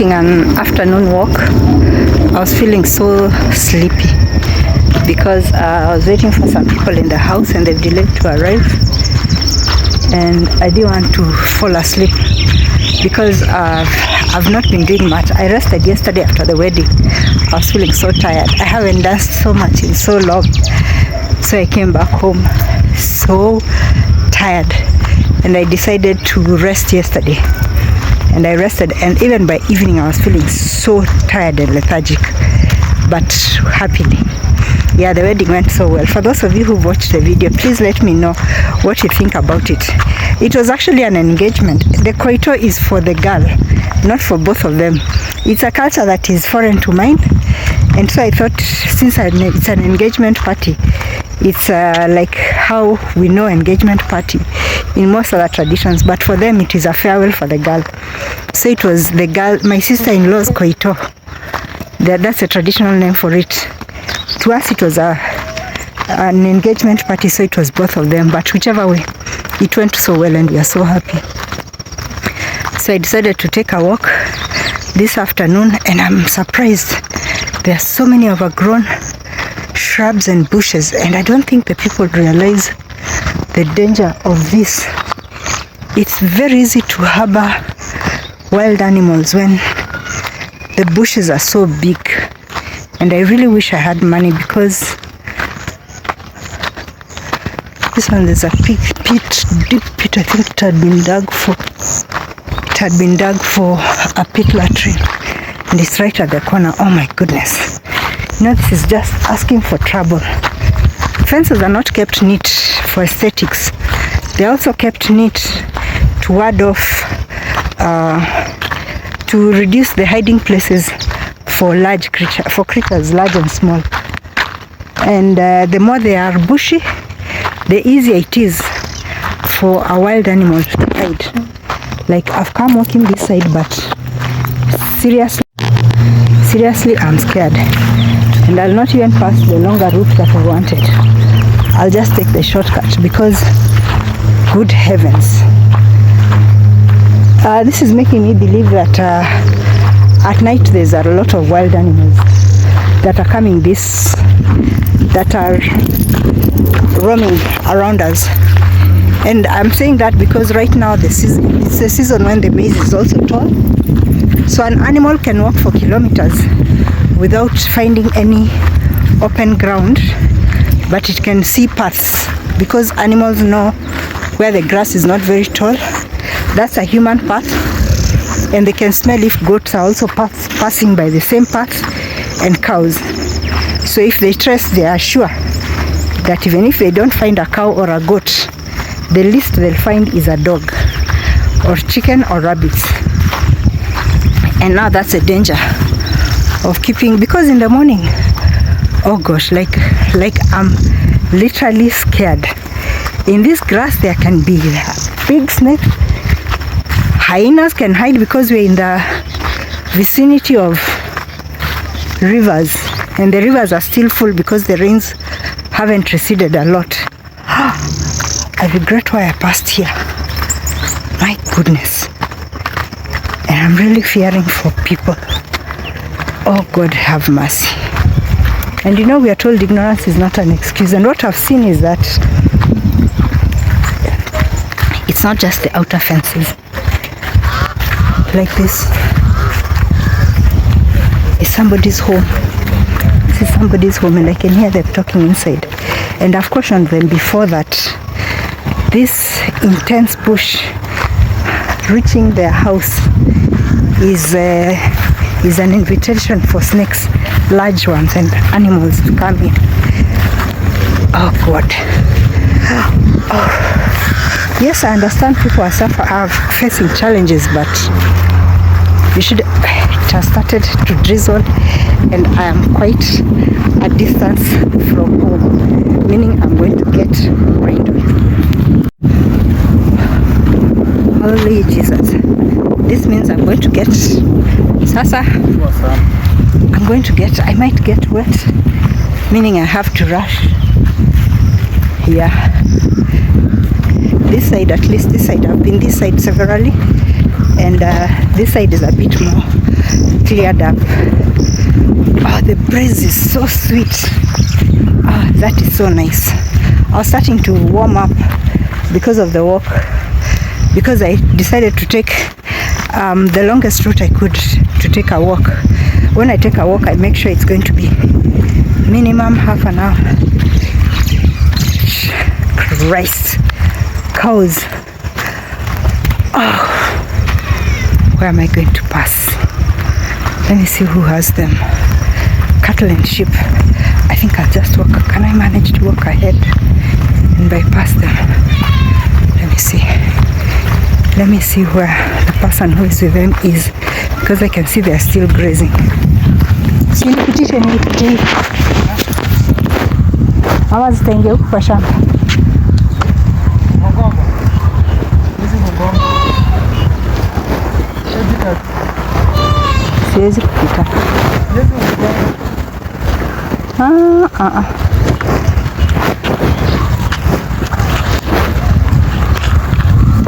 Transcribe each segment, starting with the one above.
taking an afternoon walk. I was feeling so sleepy because I was waiting for some people in the house and they've delayed to arrive, and I didn't want to fall asleep because I've not been doing much. I rested yesterday after the wedding. I was feeling so tired. I haven't danced so much in so long, so I came back home so tired, and I decided to rest yesterday. And I rested, and even by evening I was feeling so tired and lethargic, but happily. Yeah, the wedding went so well. For those of you who watched the video, please let me know what you think about it. It was actually an engagement. The koito is for the girl, not for both of them. It's a culture that is foreign to mine, and so I thought, since it's an engagement party, it's like how we know engagement party in most other traditions, but for them it is a farewell for the girl. So it was the girl, my sister-in-law's koito. That's a traditional name for it. To us it was an engagement party, so it was both of them, but whichever way, it went so well and we are so happy. So I decided to take a walk this afternoon, and I'm surprised there are so many overgrown shrubs and bushes, and I don't think the people realize the danger of this. It's very easy to harbor wild animals when the bushes are so big, and I really wish I had money, because this one, there's a deep pit. I think it had been dug for a pit latrine, and it's right at the corner. Oh my goodness, this is just asking for trouble. Fences are not kept neat for aesthetics. They're also kept neat to ward off, to reduce the hiding places for creatures large and small. And the more they are bushy, the easier it is for a wild animal to hide. Like, I've come walking this side, but seriously I'm scared, and I'll not even pass the longer route that I wanted. I'll just take the shortcut, because good heavens, this is making me believe that at night there's a lot of wild animals that are coming that are roaming around us. And I'm saying that because right now it's the season when the maize is also tall, so an animal can walk for kilometers without finding any open ground, but it can see paths, because animals know where the grass is not very tall. That's a human path, and they can smell if goats are also passing by the same path, and cows. So if they trace, they are sure that even if they don't find a cow or a goat, the least they'll find is a dog or chicken or rabbits. And now that's a danger of keeping, because in the morning, oh gosh, like I'm literally scared. In this grass there can be big snakes. Hyenas can hide because we're in the vicinity of rivers, and the rivers are still full because the rains haven't receded a lot. I regret why I passed here. My goodness. And I'm really fearing for people. Oh God, have mercy. And we are told ignorance is not an excuse, and what I've seen is that it's not just the outer fences. Like this is somebody's home. This is somebody's home, and I can hear them talking inside. And I've cautioned them before that this intense bush reaching their house is an invitation for snakes, large ones, and animals to come in. Oh God. Oh. Yes, I understand people are facing challenges, but it has started to drizzle, and I am quite a distance from home, meaning I'm going to get rained on. Holy Jesus. This means I'm going to get Sasa. I might get wet, meaning I have to rush. Yeah. This side, at least this side, I've been this side severally, and this side is a bit more cleared up. Oh, the breeze is so sweet. Ah, that is so nice. I was starting to warm up because of the walk, because I decided to take the longest route I could to take a walk. When I take a walk, I make sure it's going to be minimum half an hour. Christ, cows. Oh, where am I going to pass? Let me see who has them. Cattle and sheep. I think I'll just walk. Can I manage to walk ahead and bypass them? Let me see. Let me see where the person who is with them is, because I can see they're still grazing. So nipitishe nipitie. Ama zitaingia huku kwa shamba. Siwezi kupita.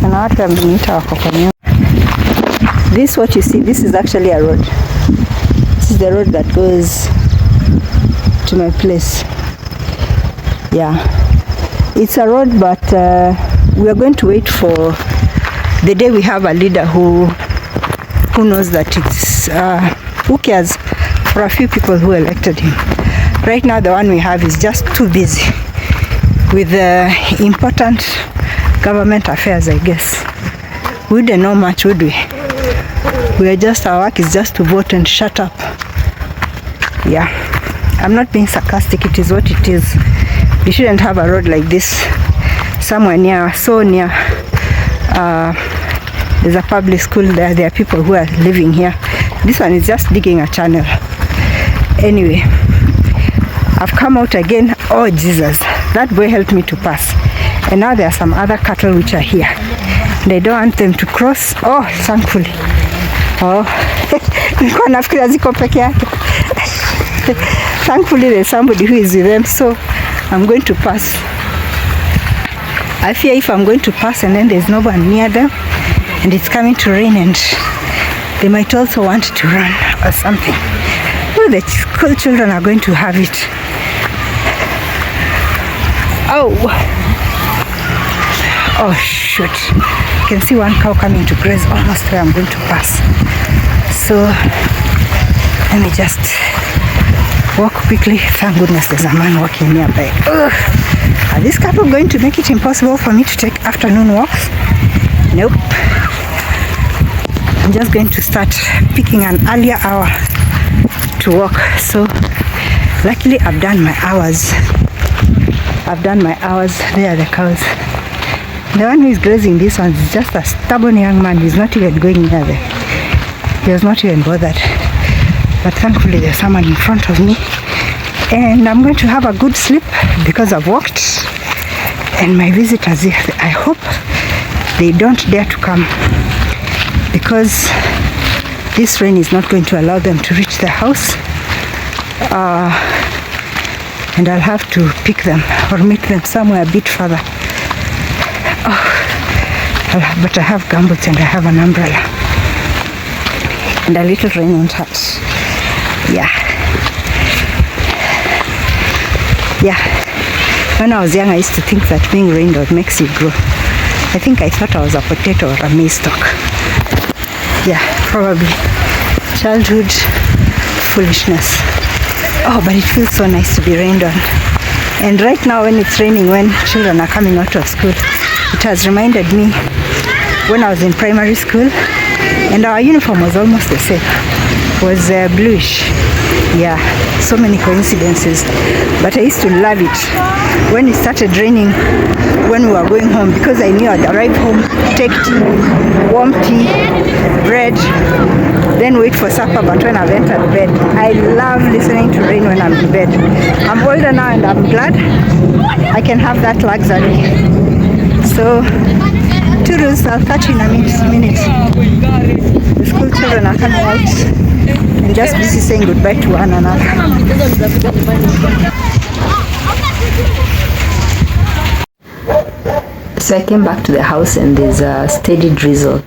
Kuna watu wameniita wako kwa nyumba. This what you see, this is actually a road. This is the road that goes to my place. Yeah, it's a road, but we are going to wait for the day we have a leader who knows that it's who cares for a few people who elected him. Right now the one we have is just too busy with important government affairs, I guess. We don't know much, would we? We are just, our work is just to vote and shut up. Yeah, I'm not being sarcastic, it is what it is. You shouldn't have a road like this somewhere near, so near there's a public school there. There are people who are living here. This one is just digging a channel. Anyway, I've come out again. Oh Jesus, that boy helped me to pass. And now there are some other cattle which are here. They don't want them to cross. Oh, thankfully. Oh, nilikuwa nafikiria ziko peke yake. Thankfully there's somebody who is with them, so I'm going to pass. I fear if I'm going to pass and then there's no one near them and it's coming to rain and they might also want to run or something. Well, the school children are going to have it. Oh shoot, you can see one cow coming to graze almost where I'm going to pass. So let me just walk quickly. Thank goodness there's a man walking nearby. Are these cattle going to make it impossible for me to take afternoon walks? Nope. I'm just going to start picking an earlier hour to walk. So luckily I've done my hours. There are the cows. The one who is grazing this one is just a stubborn young man. He's not even going near there. He was not even bothered. But thankfully there's someone in front of me. And I'm going to have a good sleep because I've walked. And my visitors, I hope they don't dare to come, because this rain is not going to allow them to reach the house. And I'll have to pick them or meet them somewhere a bit further. But I have gumboots and I have an umbrella. And a little rain won't hurt. Yeah. When I was young, I used to think that being rained on makes you grow. I think I thought I was a potato or a maize stalk. Yeah, probably. Childhood foolishness. Oh, but it feels so nice to be rained on. And right now when it's raining, when children are coming out of school, it has reminded me when I was in primary school and our uniform was almost the same. It was bluish. Yeah, so many coincidences. But I used to love it when it started raining when we were going home, because I knew I'd arrive home, take tea, warm tea, bread, then wait for supper. But when I've entered bed, I love listening to rain when I'm in bed. I'm older now and I'm glad I can have that luxury. So, toodles, I'll catch you in a minute. The school children are coming out and just busy saying goodbye to one another. So I came back to the house and there's a steady drizzle.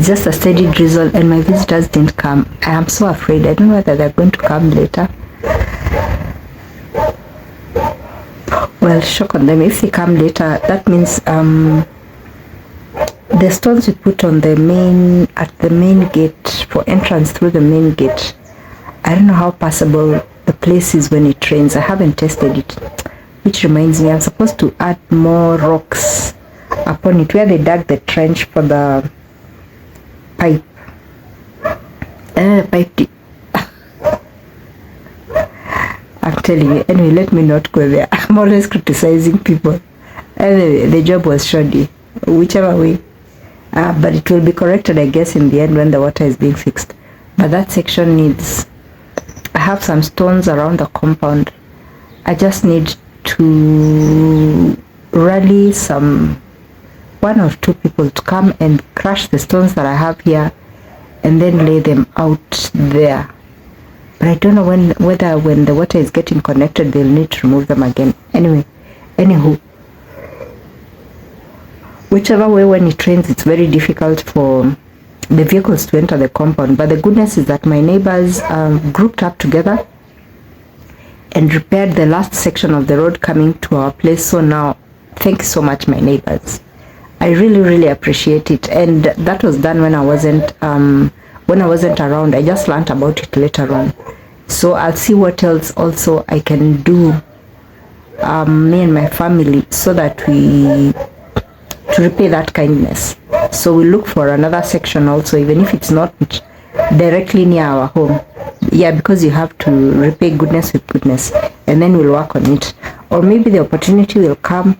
It's just a steady drizzle, and my visitors didn't come. I am so afraid. I don't know whether they're going to come later. Well, shock on them. If they come later, that means the stones we put on the main gate for entrance through the main gate, I don't know how passable the place is when it rains. I haven't tested it, which reminds me, I'm supposed to add more rocks upon it where they dug the trench for the pipe. I'm telling you. Anyway, let me not go there. I'm always criticizing people. Anyway, the job was shoddy, whichever way. But it will be corrected, I guess, in the end when the water is being fixed. But that section needs... I have some stones around the compound. I just need to rally one or two people to come and crush the stones that I have here and then lay them out there. But I don't know whether when the water is getting connected they'll need to remove them again. Anywho, whichever way, when it rains it's very difficult for the vehicles to enter the compound. But the goodness is that my neighbors grouped up together and repaired the last section of the road coming to our place. So now, thank you so much, my neighbors. I really appreciate it. And that was done when I wasn't around. I just learned about it later on. So I'll see what else also I can do, me and my family, so that to repay that kindness. So we look for another section also, even if it's not directly near our home. Yeah, because you have to repay goodness with goodness, and then we'll work on it. Or maybe the opportunity will come.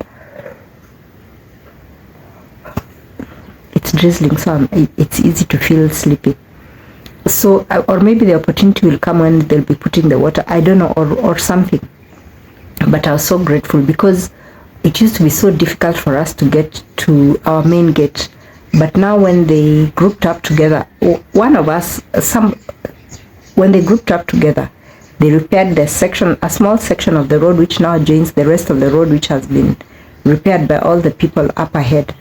It's drizzling, so it's easy to feel sleepy. So, or maybe the opportunity will come when they'll be putting the water, I don't know, or something. But I was so grateful, because it used to be so difficult for us to get to our main gate. But now when they grouped up together, when they grouped up together, they repaired a small section of the road which now joins the rest of the road, which has been repaired by all the people up ahead.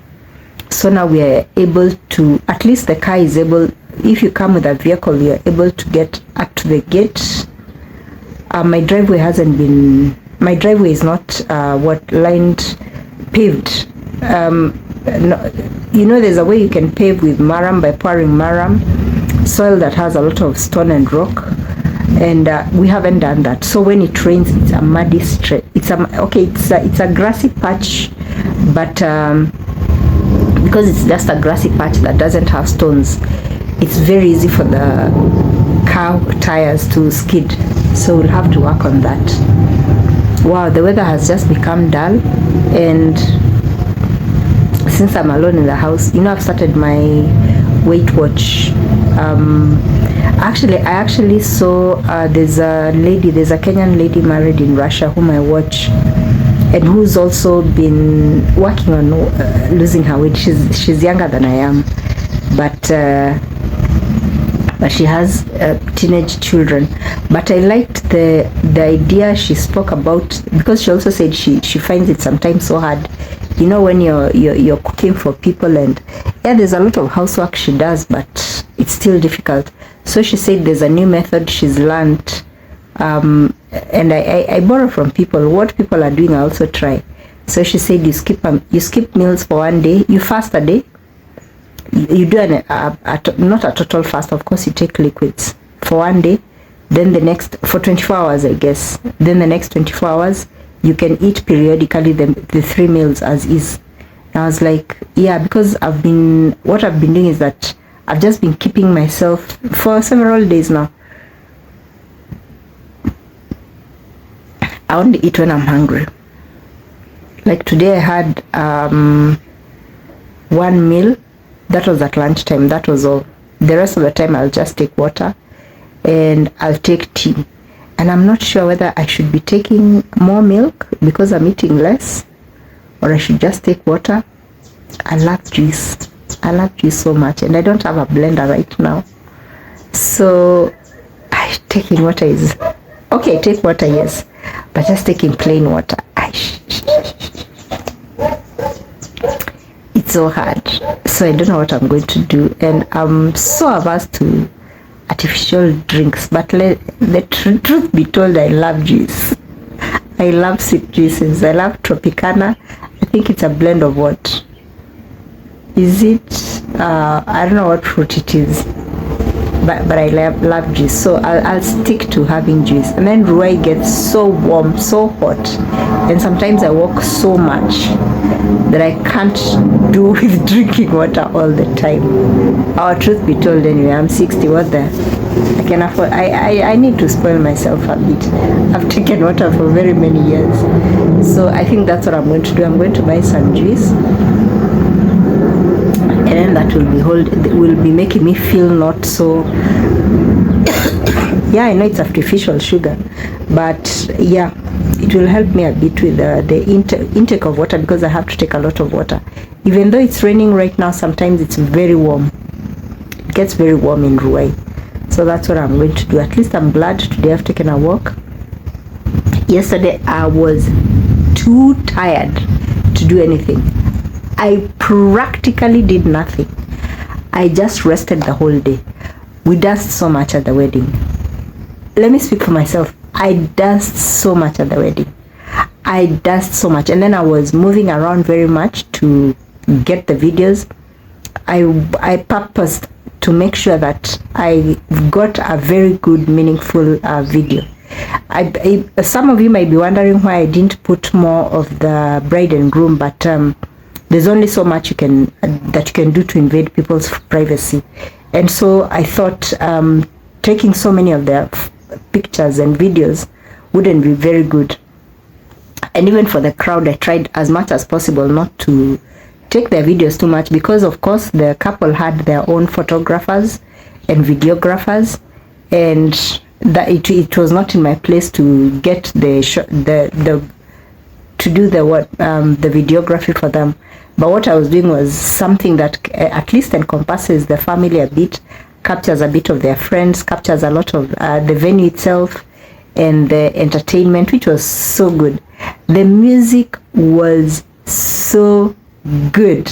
So now we are able to, at least the car is able, if you come with a vehicle, you are able to get up to the gate. My driveway is not paved. There's a way you can pave with marram by pouring marram, soil that has a lot of stone and rock, and we haven't done that. So when it rains, it's a muddy stretch. It's a grassy patch, but because it's just a grassy patch that doesn't have stones, it's very easy for the car tires to skid. So we'll have to work on that. Wow, the weather has just become dull, and since I'm alone in the house, I've started my Weight Watch. I actually saw there's a Kenyan lady married in Russia whom I watch, and who's also been working on losing her weight. She's younger than I am, but she has teenage children. But I liked the idea she spoke about, because she also said she finds it sometimes so hard, when you're cooking for people, and there's a lot of housework she does, but it's still difficult. So she said there's a new method she's learned, and I borrow from people. What people are doing, I also try. So she said you skip meals for one day, you fast a day, you do not a total fast, of course. You take liquids for one day, then for 24 hours, I guess. Then the next 24 hours you can eat periodically the 3 meals as is. And I was like, yeah, because what I've been doing is that I've just been keeping myself for several days now. I only eat when I'm hungry. Like today I had one meal. That was at lunchtime. That was all. The rest of the time I'll just take water and I'll take tea. And I'm not sure whether I should be taking more milk because I'm eating less, or I should just take water. I love juice. I love juice so much, and I don't have a blender right now. So taking water is okay. Take water, yes, but just taking plain water, it's so hard. So I don't know what I'm going to do, and I'm so averse to artificial drinks. But the truth be told, I love juice. I love sweet juices. I love Tropicana. I think it's a blend of what? Is it? I don't know what fruit it is. But I love juice, so I'll stick to having juice. And then Ruai gets so warm, so hot, and sometimes I walk so much that I can't do with drinking water all the time. Our truth be told, anyway, I'm 60. What the? I can afford. I need to spoil myself a bit. I've taken water for very many years, so I think that's what I'm going to do. I'm going to buy some juice. And then that will be making me feel not so yeah, I know it's artificial sugar, but yeah, it will help me a bit with the intake of water, because I have to take a lot of water. Even though it's raining right now, sometimes it's very warm. It gets very warm in Ruai. So that's what I'm going to do. At least I'm glad today I've taken a walk. Yesterday I was too tired to do anything. I practically did nothing. I just rested the whole day. We danced so much at the wedding. Let me speak for myself. I danced so much at the wedding. I danced so much, and then I was moving around very much to get the videos. I purposed to make sure that I got a very good, meaningful video. Some of you might be wondering why I didn't put more of the bride and groom, but there's only so much you can do to invade people's privacy. And so I thought taking so many of their pictures and videos wouldn't be very good. And even for the crowd, I tried as much as possible not to take their videos too much, because of course the couple had their own photographers and videographers, and that it was not in my place to get the videography for them. But what I was doing was something that at least encompasses the family a bit, captures a bit of their friends, captures a lot of the venue itself and the entertainment, which was so good. The music was so good.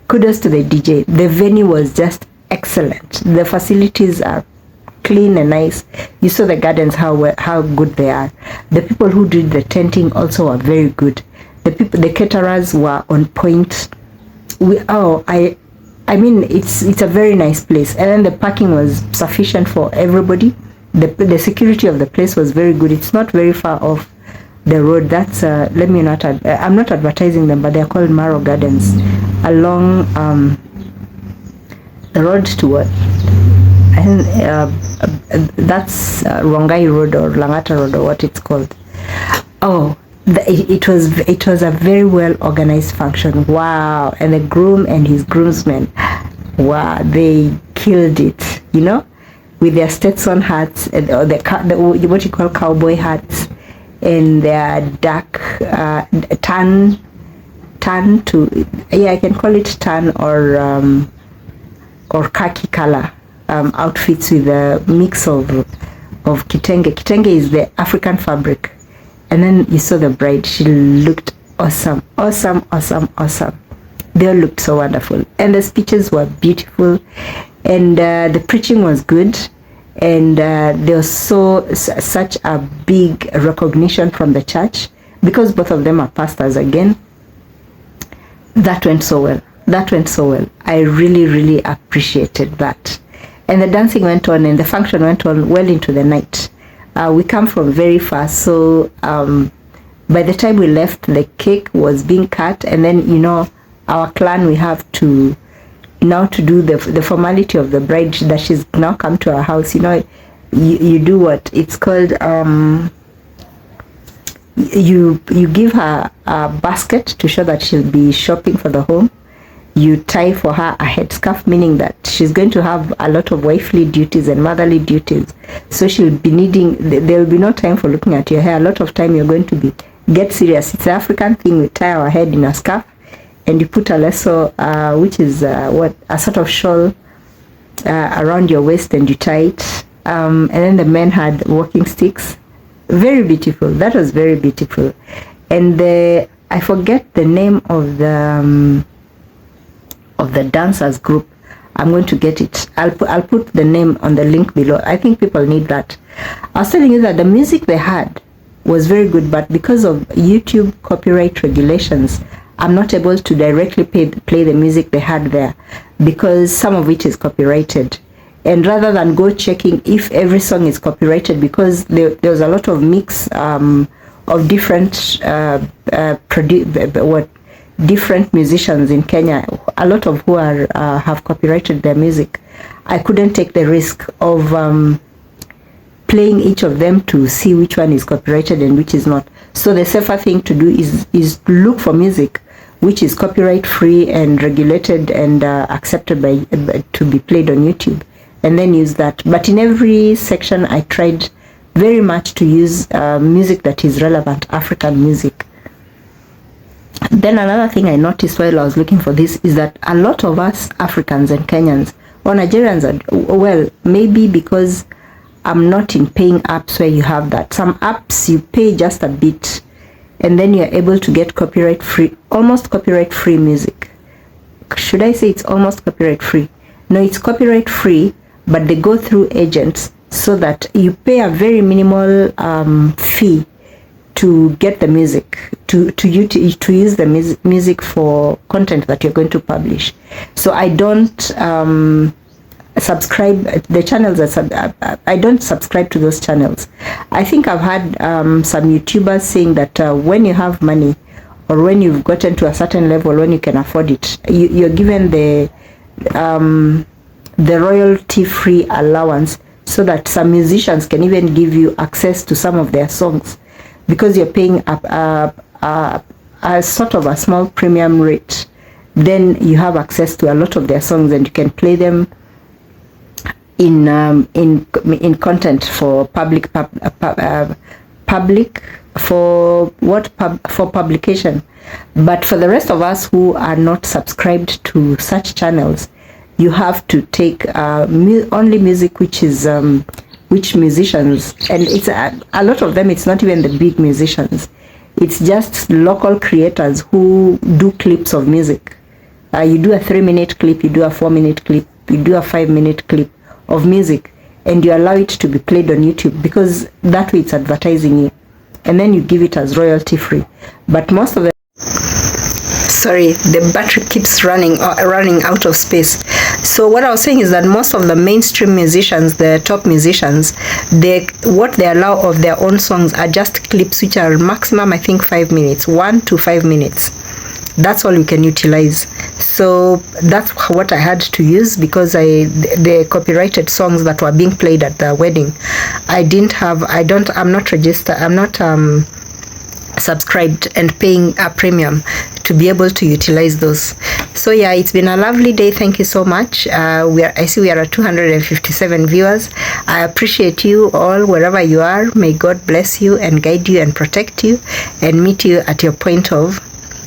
Kudos to the DJ. The venue was just excellent. The facilities are clean and nice. You saw the gardens, how good they are. The people who did the tenting also were very good. The caterers were on point. I mean, it's a very nice place, and then the parking was sufficient for everybody. The security of the place was very good. It's not very far off the road. That's I'm not advertising them, but they're called Maro Gardens, along the road to what? That's Rongai Road or Langata Road, or what it's called. Oh, it was a very well organized function. Wow. And the groom and his groomsmen, wow, they killed it, you know, with their Stetson hats, or the what you call cowboy hats, and their dark tan to, yeah, I can call it tan or khaki color outfits with a mix of kitenge. Kitenge is the African fabric. And then you saw the bride. She looked awesome. They all looked so wonderful, and the speeches were beautiful, and the preaching was good, and there was such a big recognition from the church, because both of them are pastors again. That went so well. I really appreciated that. And the dancing went on, and the function went on well into the night. We come from very far, so by the time we left, the cake was being cut, and then, you know, our clan, we have to now to do the formality of the bride, that she's now come to our house. You know, you do what it's called, you give her a basket to show that she'll be shopping for the home. You tie for her a headscarf, meaning that she's going to have a lot of wifely duties and motherly duties. So she'll be needing, there will be no time for looking at your hair. A lot of time you're going to get serious. It's an African thing. We tie our head in a scarf, and you put a lasso, which is a sort of shawl around your waist, and you tie it. And then the men had walking sticks. Very beautiful. That was very beautiful. And I forget the name of the of the dancers group. I'm going to get it. I'll put the name on the link below. I think people need that. I was telling you that the music they had was very good, but because of YouTube copyright regulations, I'm not able to directly play the music they had there, because some of it is copyrighted. And rather than go checking if every song is copyrighted, because there was a lot of mix of different different musicians in Kenya, a lot of who are have copyrighted their music, I couldn't take the risk of playing each of them to see which one is copyrighted and which is not. So the safer thing to do is look for music which is copyright free and regulated and accepted by to be played on YouTube, and then use that. But in every section I tried very much to use music that is relevant, African music. Then another thing I noticed while I was looking for this is that a lot of us Africans and Kenyans or Nigerians are, well, maybe because I'm not in paying apps where you have that. Some apps you pay just a bit and then you're able to get copyright free, almost copyright free music. Should I say it's almost copyright free? No, it's copyright free, but they go through agents so that you pay a very minimal fee to get the music, to use the music for content that you're going to publish. So I don't subscribe the channels that I don't subscribe to those channels. I think I've had some YouTubers saying that when you have money or when you've gotten to a certain level, when you can afford it, you're given the royalty-free allowance, so that some musicians can even give you access to some of their songs, because you're paying a sort of a small premium rate. Then you have access to a lot of their songs and you can play them in content for for publication. But for the rest of us who are not subscribed to such channels, you have to take only music which is which musicians, and it's a lot of them, it's not even the big musicians, it's just local creators who do clips of music. You do a 3-minute clip, you do a 4-minute clip, you do a 5-minute clip of music, and you allow it to be played on YouTube, because that way it's advertising you, and then you give it as royalty free. But most of the the battery keeps running out of space. So what I was saying is that most of the mainstream musicians, the top musicians, what they allow of their own songs are just clips which are maximum, I think, 5 minutes, 1 to 5 minutes. That's all you can utilize. So that's what I had to use, because the copyrighted songs that were being played at the wedding, I'm not registered, I'm not subscribed and paying a premium to be able to utilize those. So yeah, it's been a lovely day. Thank you so much. I see we are at 257 viewers. I appreciate you all wherever you are. May God bless you and guide you and protect you and meet you at your point of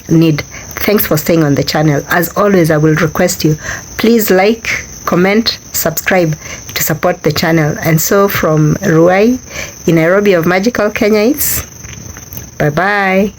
need. Thanks for staying on the channel. As always, I will request you, please like, comment, subscribe to support the channel. And so from Ruai in Nairobi of magical Kenya, it's bye bye.